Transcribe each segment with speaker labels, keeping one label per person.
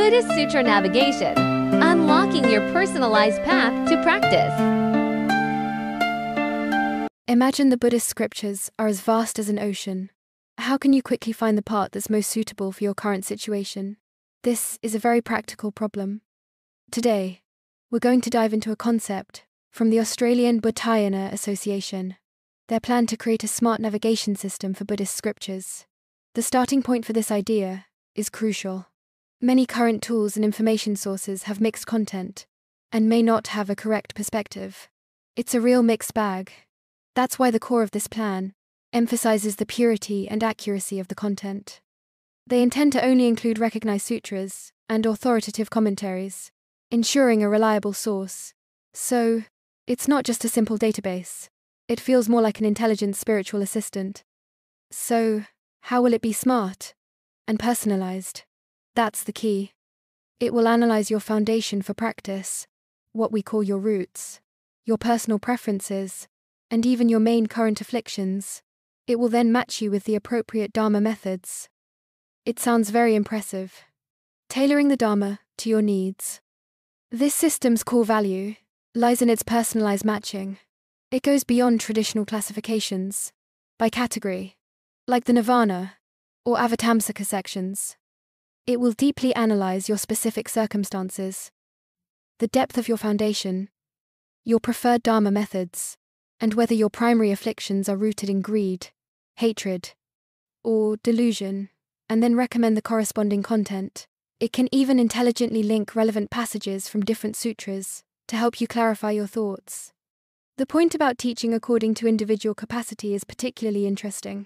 Speaker 1: Buddhist Sutra navigation, unlocking your personalized path to practice.
Speaker 2: Imagine the Buddhist scriptures are as vast as an ocean. How can you quickly find the part that's most suitable for your current situation? This is a very practical problem. Today, we're going to dive into a concept from the Australian Buddhist Association. Their plan to create a smart navigation system for Buddhist scriptures. The starting point for this idea is crucial. Many current tools and information sources have mixed content and may not have a correct perspective. It's a real mixed bag. That's why the core of this plan emphasizes the purity and accuracy of the content. They intend to only include recognized sutras and authoritative commentaries, ensuring a reliable source. So, it's not just a simple database. It feels more like an intelligent spiritual assistant. So, how will it be smart and personalized? That's the key. It will analyze your foundation for practice, what we call your roots, your personal preferences, and even your main current afflictions. It will then match you with the appropriate Dharma methods. It sounds very impressive. Tailoring the Dharma to your needs. This system's core value lies in its personalized matching. It goes beyond traditional classifications, by category, like the Nirvana or Avatamsaka sections. It will deeply analyze your specific circumstances, the depth of your foundation, your preferred Dharma methods, and whether your primary afflictions are rooted in greed, hatred, or delusion, and then recommend the corresponding content. It can even intelligently link relevant passages from different sutras to help you clarify your thoughts. The point about teaching according to individual capacity is particularly interesting.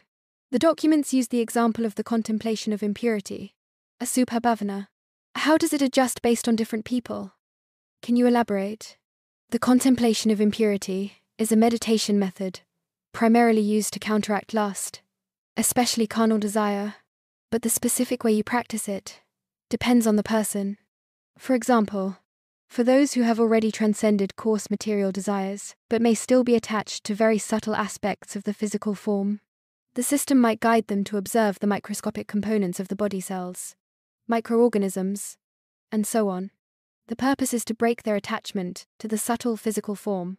Speaker 2: The documents use the example of the contemplation of impurity, a subhabhavana. How does it adjust based on different people? Can you elaborate? The contemplation of impurity is a meditation method, primarily used to counteract lust, especially carnal desire, but the specific way you practice it depends on the person. For example, for those who have already transcended coarse material desires, but may still be attached to very subtle aspects of the physical form, the system might guide them to observe the microscopic components of the body cells, microorganisms, and so on. The purpose is to break their attachment to the subtle physical form.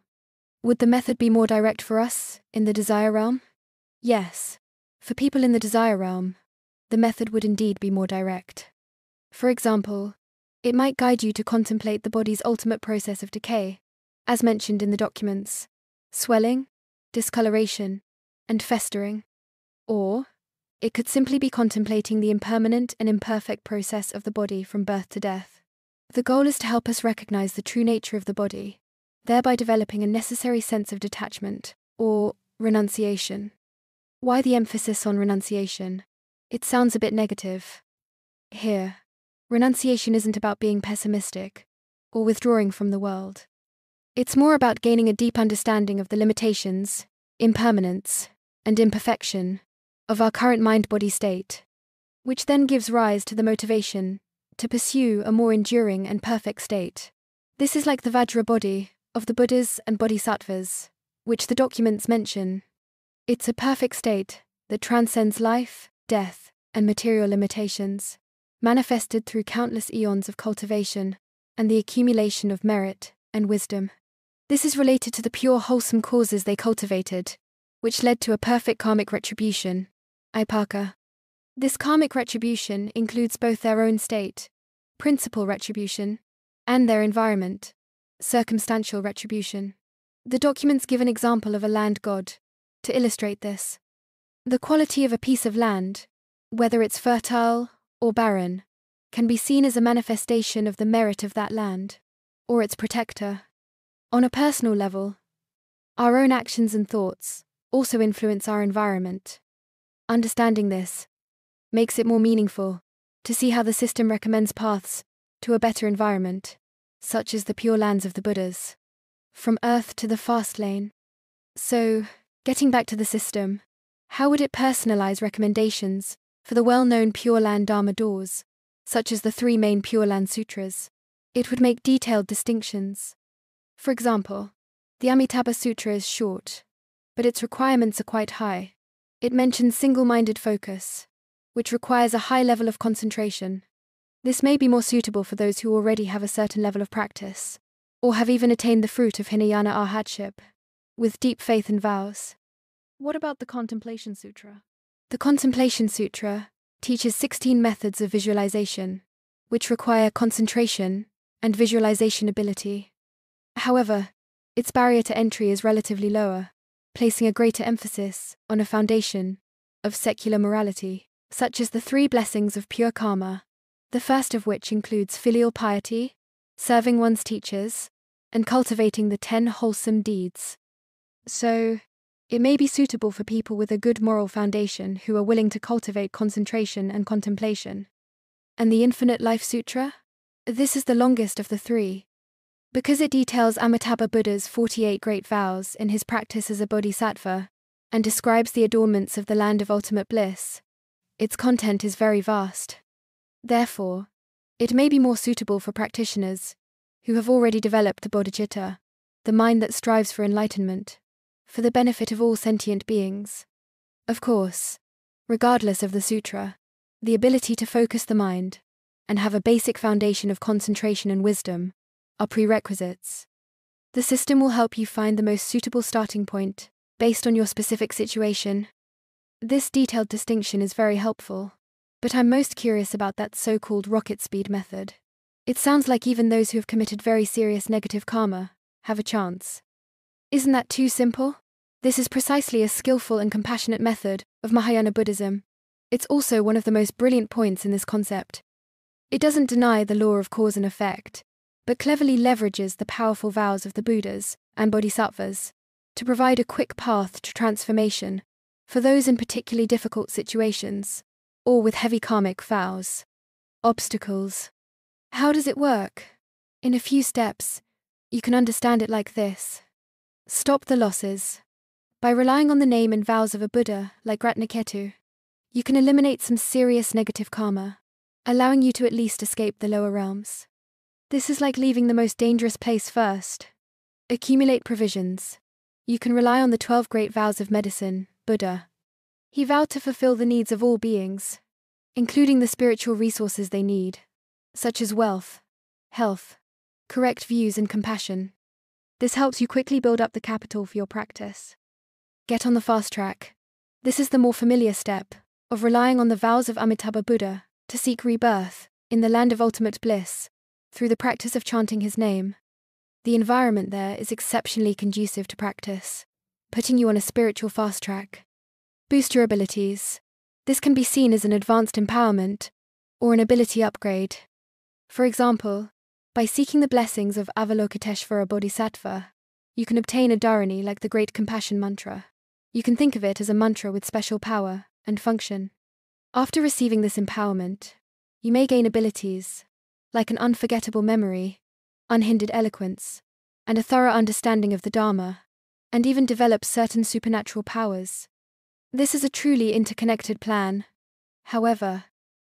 Speaker 2: Would the method be more direct for us in the desire realm? Yes. For people in the desire realm, the method would indeed be more direct. For example, it might guide you to contemplate the body's ultimate process of decay, as mentioned in the documents: swelling, discoloration, and festering. Or, it could simply be contemplating the impermanent and imperfect process of the body from birth to death. The goal is to help us recognize the true nature of the body, thereby developing a necessary sense of detachment, or renunciation. Why the emphasis on renunciation? It sounds a bit negative. Here, renunciation isn't about being pessimistic or withdrawing from the world. It's more about gaining a deep understanding of the limitations, impermanence, and imperfection of our current mind-body state, which then gives rise to the motivation to pursue a more enduring and perfect state. This is like the Vajra body of the Buddhas and Bodhisattvas, which the documents mention. It's a perfect state that transcends life, death, and material limitations, manifested through countless eons of cultivation and the accumulation of merit and wisdom. This is related to the pure wholesome causes they cultivated, which led to a perfect karmic retribution, Ipaka. This karmic retribution includes both their own state, principal retribution, and their environment, circumstantial retribution. The documents give an example of a land god to illustrate this. The quality of a piece of land, whether it's fertile or barren, can be seen as a manifestation of the merit of that land, or its protector. On a personal level, our own actions and thoughts also influence our environment. Understanding this makes it more meaningful to see how the system recommends paths to a better environment, such as the pure lands of the Buddhas, from earth to the fast lane. So, getting back to the system, how would it personalize recommendations for the well-known Pure Land Dharma doors, such as the 3 main Pure Land Sutras? It would make detailed distinctions. For example, the Amitabha Sutra is short, but its requirements are quite high. It mentions single-minded focus, which requires a high level of concentration. This may be more suitable for those who already have a certain level of practice, or have even attained the fruit of Hinayana Arhatship, with deep faith and vows. What about the Contemplation Sutra? The Contemplation Sutra teaches 16 methods of visualization, which require concentration and visualization ability. However, its barrier to entry is relatively lower, placing a greater emphasis on a foundation of secular morality, such as the 3 blessings of pure karma, the first of which includes filial piety, serving one's teachers, and cultivating the 10 wholesome deeds. So, it may be suitable for people with a good moral foundation who are willing to cultivate concentration and contemplation. And the Infinite Life Sutra? This is the longest of the 3. Because it details Amitabha Buddha's 48 great vows in his practice as a bodhisattva and describes the adornments of the land of ultimate bliss, its content is very vast. Therefore, it may be more suitable for practitioners who have already developed the bodhicitta, the mind that strives for enlightenment, for the benefit of all sentient beings. Of course, regardless of the sutra, the ability to focus the mind and have a basic foundation of concentration and wisdom are prerequisites. The system will help you find the most suitable starting point based on your specific situation. This detailed distinction is very helpful, but I'm most curious about that so-called rocket speed method. It sounds like even those who have committed very serious negative karma have a chance. Isn't that too simple? This is precisely a skillful and compassionate method of Mahayana Buddhism. It's also one of the most brilliant points in this concept. It doesn't deny the law of cause and effect, but cleverly leverages the powerful vows of the Buddhas and Bodhisattvas to provide a quick path to transformation for those in particularly difficult situations, or with heavy karmic vows. Obstacles. How does it work? In a few steps, you can understand it like this. Stop the losses. By relying on the name and vows of a Buddha like Ratnaketu, you can eliminate some serious negative karma, allowing you to at least escape the lower realms. This is like leaving the most dangerous place first. Accumulate provisions. You can rely on the 12 great vows of medicine, Buddha. He vowed to fulfill the needs of all beings, including the spiritual resources they need, such as wealth, health, correct views and compassion. This helps you quickly build up the capital for your practice. Get on the fast track. This is the more familiar step of relying on the vows of Amitabha Buddha to seek rebirth in the land of ultimate bliss through the practice of chanting his name. The environment there is exceptionally conducive to practice, putting you on a spiritual fast track. Boost your abilities. This can be seen as an advanced empowerment or an ability upgrade. For example, by seeking the blessings of Avalokiteshvara Bodhisattva, you can obtain a dharani like the Great Compassion Mantra. You can think of it as a mantra with special power and function. After receiving this empowerment, you may gain abilities like an unforgettable memory, unhindered eloquence, and a thorough understanding of the Dharma, and even develop certain supernatural powers. This is a truly interconnected plan. However,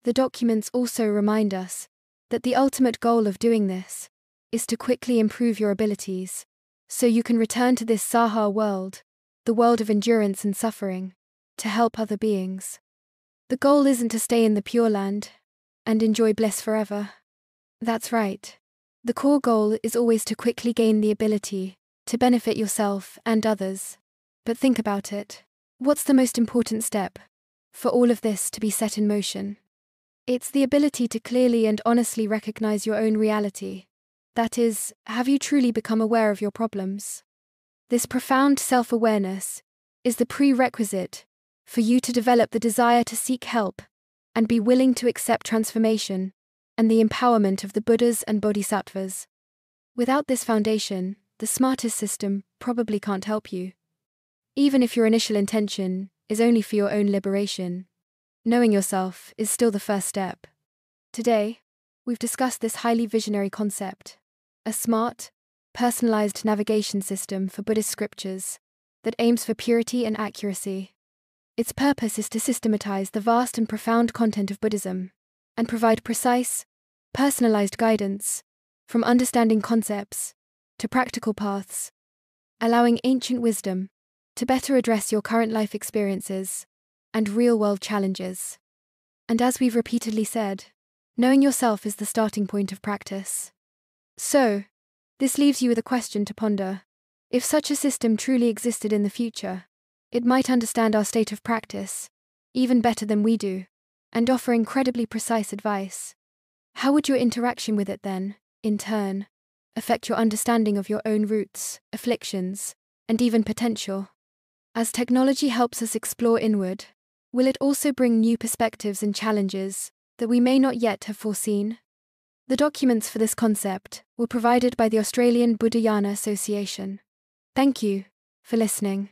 Speaker 2: the documents also remind us that the ultimate goal of doing this is to quickly improve your abilities, so you can return to this Saha world, the world of endurance and suffering, to help other beings. The goal isn't to stay in the Pure Land and enjoy bliss forever. That's right. The core goal is always to quickly gain the ability to benefit yourself and others. But think about it. What's the most important step for all of this to be set in motion? It's the ability to clearly and honestly recognize your own reality. That is, have you truly become aware of your problems? This profound self-awareness is the prerequisite for you to develop the desire to seek help and be willing to accept transformation and the empowerment of the Buddhas and Bodhisattvas. Without this foundation, the smartest system probably can't help you. Even if your initial intention is only for your own liberation, knowing yourself is still the first step. Today, we've discussed this highly visionary concept, a smart, personalized navigation system for Buddhist scriptures that aims for purity and accuracy. Its purpose is to systematize the vast and profound content of Buddhism and provide precise, personalized guidance from understanding concepts to practical paths, allowing ancient wisdom to better address your current life experiences and real-world challenges. And as we've repeatedly said, Knowing yourself is the starting point of practice. So, this leaves you with a question to ponder. If such a system truly existed in the future, it might understand our state of practice, even better than we do, and offer incredibly precise advice. How would your interaction with it then, in turn, affect your understanding of your own roots, afflictions, and even potential? As technology helps us explore inward, will it also bring new perspectives and challenges that we may not yet have foreseen? The documents for this concept were provided by the Australian Buddhist Association. Thank you for listening.